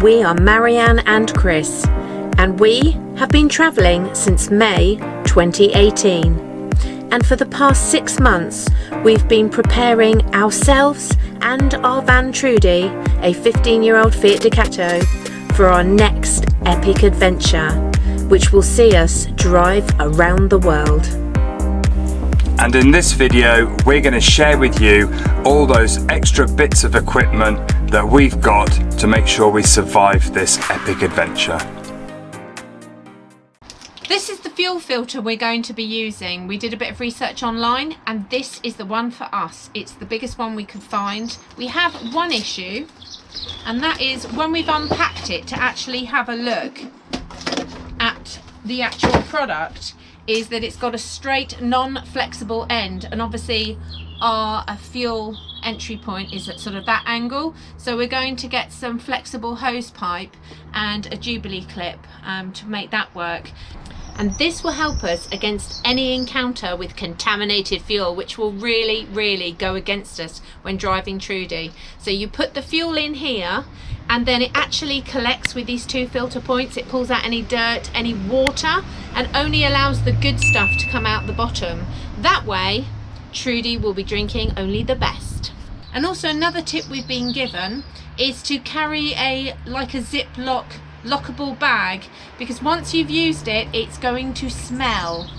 We are Marianne and Chris, and we have been travelling since May 2018. And for the past 6 months, we've been preparing ourselves and our van Trudy, a 15-year-old Fiat Ducato, for our next epic adventure, which will see us drive around the world. And in this video, we're going to share with you all those extra bits of equipment that we've got to make sure we survive this epic adventure. This is the fuel filter we're going to be using. We did a bit of research online and this is the one for us. It's the biggest one we could find. We have one issue, and that is when we've unpacked it to actually have a look at the actual product, is that it's got a straight non-flexible end, and obviously our fuel entry point is at sort of that angle, so we're going to get some flexible hose pipe and a Jubilee clip to make that work. And this will help us against any encounter with contaminated fuel, which will really go against us when driving Trudy. So you put the fuel in here and then it actually collects with these 2 filter points. It pulls out any dirt, any water, and only allows the good stuff to come out the bottom. That way Trudy will be drinking only the best. And also another tip we've been given is to carry like a Ziploc lockable bag, because once you've used it, it's going to smell.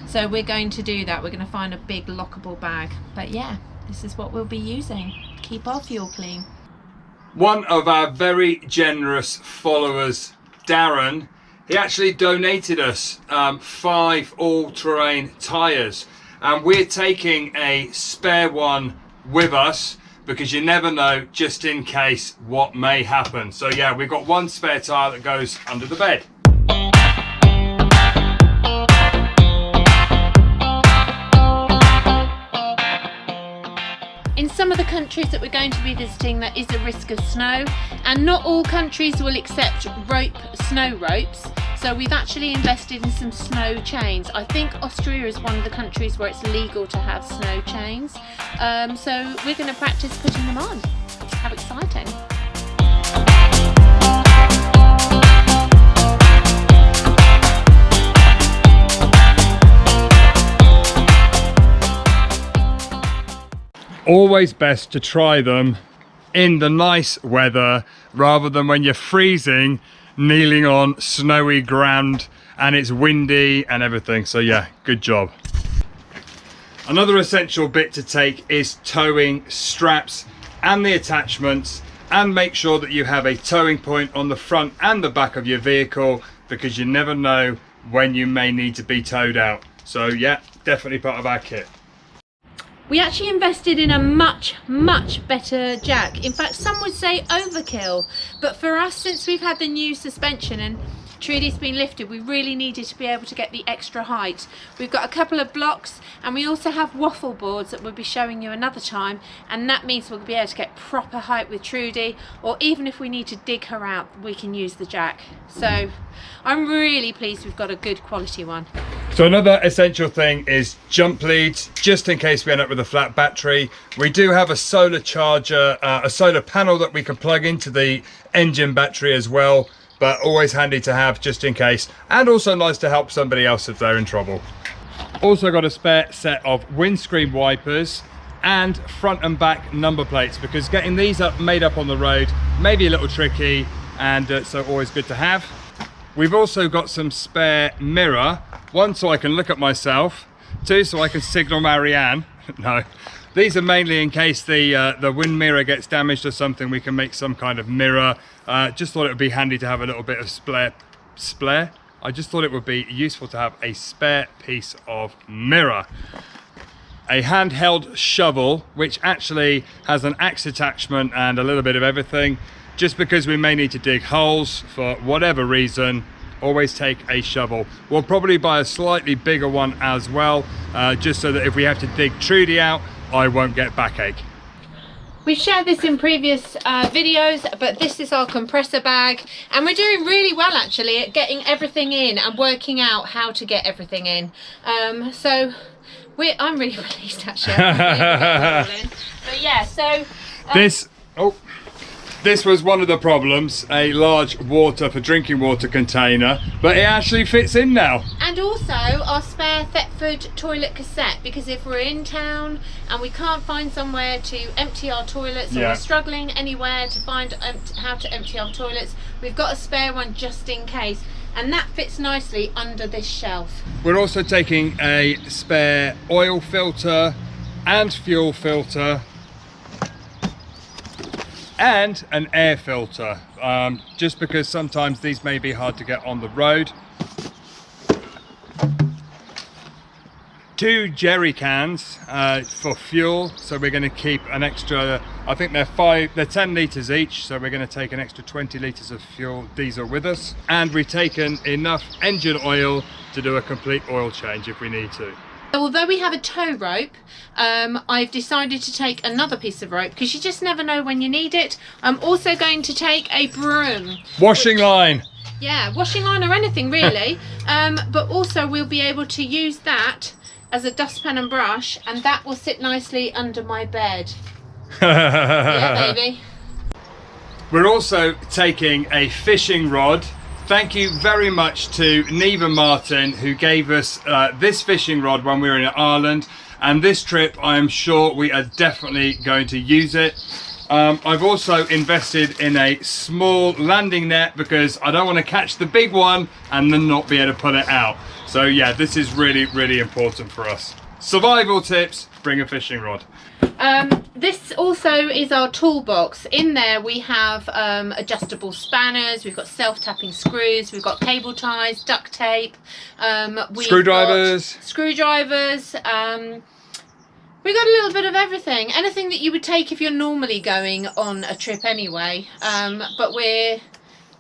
So we're going to do that. We're going to find a big lockable bag. But yeah, this is what we'll be using to keep our fuel clean. One of our very generous followers, Darren, he actually donated us 5 all-terrain tyres, and we're taking a spare one with us because you never know, just in case, what may happen. So yeah, we've got 1 spare tyre that goes under the bed. In some of the countries that we're going to be visiting, there is a risk of snow, and not all countries will accept snow ropes. So we've actually invested in some snow chains. I think Austria is one of the countries where it's legal to have snow chains. So we're going to practice putting them on. How exciting. Always best to try them in the nice weather rather than when you're freezing, kneeling on snowy ground and it's windy and everything. So yeah, good job. Another essential bit to take is towing straps and the attachments, and make sure that you have a towing point on the front and the back of your vehicle, because you never know when you may need to be towed out. So yeah, definitely part of our kit. We actually invested in a much better jack. In fact, some would say overkill, but for us, since we've had the new suspension and Trudy's been lifted, we really needed to be able to get the extra height. We've got a couple of blocks, and we also have waffle boards that we'll be showing you another time, and that means we'll be able to get proper height with Trudy, or even if we need to dig her out, we can use the jack. So I'm really pleased we've got a good quality one. So another essential thing is jump leads, just in case we end up with a flat battery. We do have a solar charger, a solar panel that we can plug into the engine battery as well, but always handy to have just in case, and also nice to help somebody else if they're in trouble. Also got a spare set of windscreen wipers and front and back number plates, because getting these made up on the road may be a little tricky, and so always good to have. We've also got some spare mirror, 1 so I can look at myself, 2 so I can signal Marianne. No, these are mainly in case the wind mirror gets damaged or something, we can make some kind of mirror. Just thought it would be handy to have a little bit of spare. I just thought it would be useful to have a spare piece of mirror. A handheld shovel, which actually has an axe attachment and a little bit of everything, just because we may need to dig holes for whatever reason. Always take a shovel. We'll probably buy a slightly bigger one as well, just so that if we have to dig Trudy out, I won't get backache. We've shared this in previous videos, but this is our compressor bag, and we're doing really well actually at getting everything in and working out how to get everything in. So I'm really pleased actually. But yeah, so This was one of the problems, a large water for drinking water container, but it actually fits in now. And also our spare Thetford toilet cassette, because if we're in town and we can't find somewhere to empty our toilets, or we're struggling anywhere to find how to empty our toilets, we've got a spare one just in case. And that fits nicely under this shelf. We're also taking a spare oil filter and fuel filter and an air filter, just because sometimes these may be hard to get on the road. 2 jerry cans for fuel, so we're going to keep an extra, I think they're 10 litres each, so we're going to take an extra 20 litres of fuel diesel with us. And we've taken enough engine oil to do a complete oil change if we need to. Although we have a tow rope, I've decided to take another piece of rope because you just never know when you need it. I'm also going to take a broom. Washing line. Yeah, washing line or anything really. But also we'll be able to use that as a dustpan and brush, and that will sit nicely under my bed. Yeah, baby. We're also taking a fishing rod. Thank you very much to Neve and Martin, who gave us this fishing rod when we were in Ireland, and this trip I am sure we are definitely going to use it. I've also invested in a small landing net because I don't want to catch the big one and then not be able to pull it out. So yeah, this is really, really important for us. Survival tips, bring a fishing rod. This also is our toolbox. In there we have adjustable spanners, we've got self-tapping screws, we've got cable ties, duct tape, screwdrivers. We've got a little bit of everything. Anything that you would take if you're normally going on a trip anyway. But we're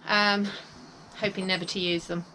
hoping never to use them.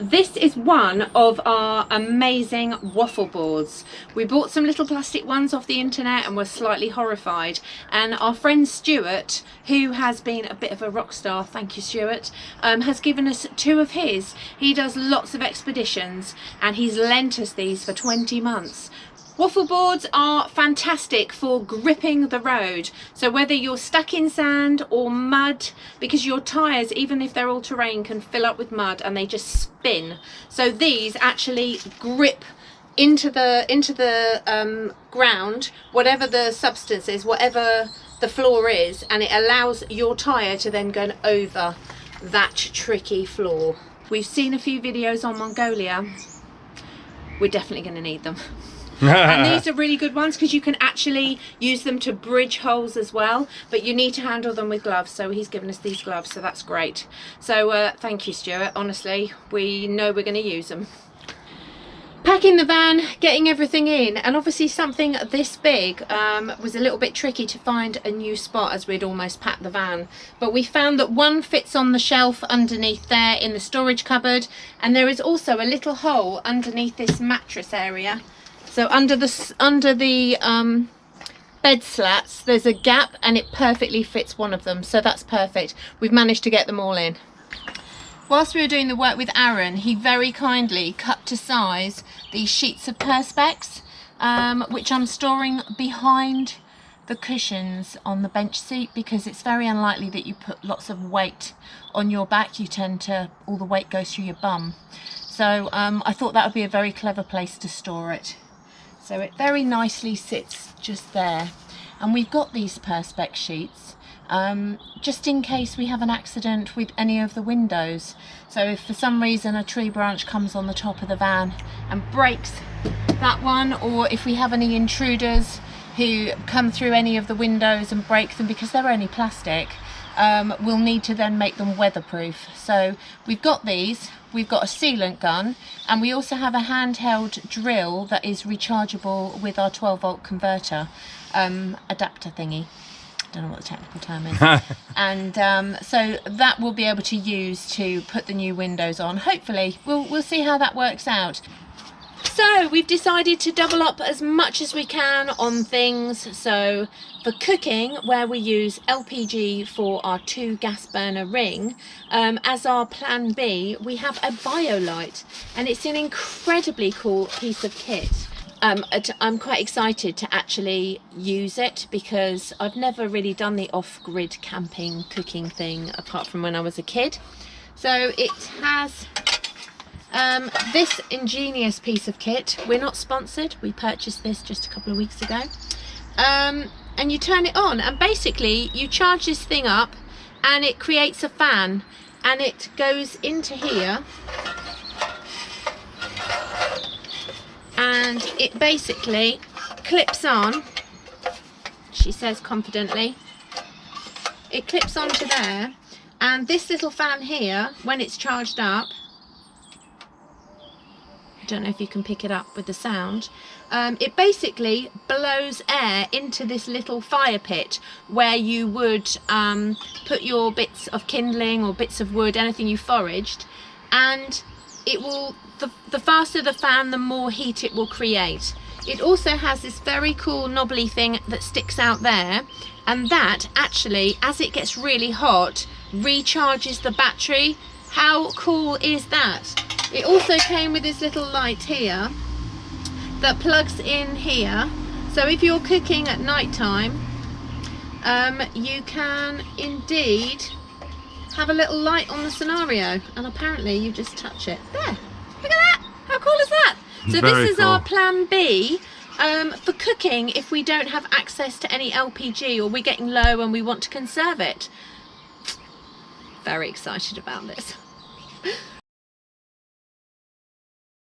This is one of our amazing waffle boards. We bought some little plastic ones off the internet and were slightly horrified. And our friend Stuart, who has been a bit of a rock star, thank you Stuart, has given us 2 of his. He does lots of expeditions and he's lent us these for 20 months. Waffle boards are fantastic for gripping the road. So whether you're stuck in sand or mud, because your tyres, even if they're all terrain, can fill up with mud and they just spin. So these actually grip into the ground, whatever the substance is, whatever the floor is, and it allows your tyre to then go over that tricky floor. We've seen a few videos on Mongolia. We're definitely going to need them. And these are really good ones because you can actually use them to bridge holes as well, but you need to handle them with gloves, so he's given us these gloves, so that's great. So thank you Stuart, honestly, we know we're going to use them. Packing the van, getting everything in, and obviously something this big was a little bit tricky to find a new spot as we'd almost packed the van. But we found that one fits on the shelf underneath there in the storage cupboard, and there is also a little hole underneath this mattress area. So under the bed slats, there's a gap and it perfectly fits one of them. So that's perfect. We've managed to get them all in. Whilst we were doing the work with Aaron, he very kindly cut to size these sheets of Perspex, which I'm storing behind the cushions on the bench seat, because it's very unlikely that you put lots of weight on your back. You tend to, all the weight goes through your bum. So I thought that would be a very clever place to store it. So it very nicely sits just there. And we've got these Perspex sheets just in case we have an accident with any of the windows. So if for some reason a tree branch comes on the top of the van and breaks that one, or if we have any intruders who come through any of the windows and break them because they're only plastic, we'll need to then make them weatherproof. So we've got these, we've got a sealant gun, and we also have a handheld drill that is rechargeable with our 12-volt converter adapter thingy. I don't know what the technical term is. And so that we'll be able to use to put the new windows on. Hopefully we'll see how that works out. So we've decided to double up as much as we can on things. So for cooking, where we use LPG for our 2 gas burner ring, as our plan B, we have a Biolight, and it's an incredibly cool piece of kit. I'm quite excited to actually use it because I've never really done the off-grid camping cooking thing apart from when I was a kid. So it has this ingenious piece of kit. We're not sponsored, we purchased this just a couple of weeks ago. And you turn it on and basically you charge this thing up and it creates a fan and it goes into here and it basically clips on, she says confidently, it clips onto there, and this little fan here, when it's charged up, I don't know if you can pick it up with the sound, it basically blows air into this little fire pit where you would put your bits of kindling or bits of wood, anything you foraged, and it will, the faster the fan, the more heat it will create. It also has this very cool knobbly thing that sticks out there, and that actually, as it gets really hot, recharges the battery. How cool is that? It also came with this little light here that plugs in here, so if you're cooking at night time, you can indeed have a little light on the scenario, and apparently you just touch it. There, look at that, how cool is that? So Very this is cool. our plan B for cooking if we don't have access to any LPG or we're getting low and we want to conserve it. Very excited about this.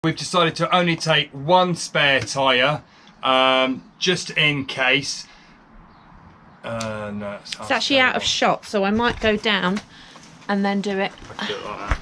We've decided to only take one spare tyre, just in case. No, It's actually out of shot, so I might go down and then do it. Do it like that.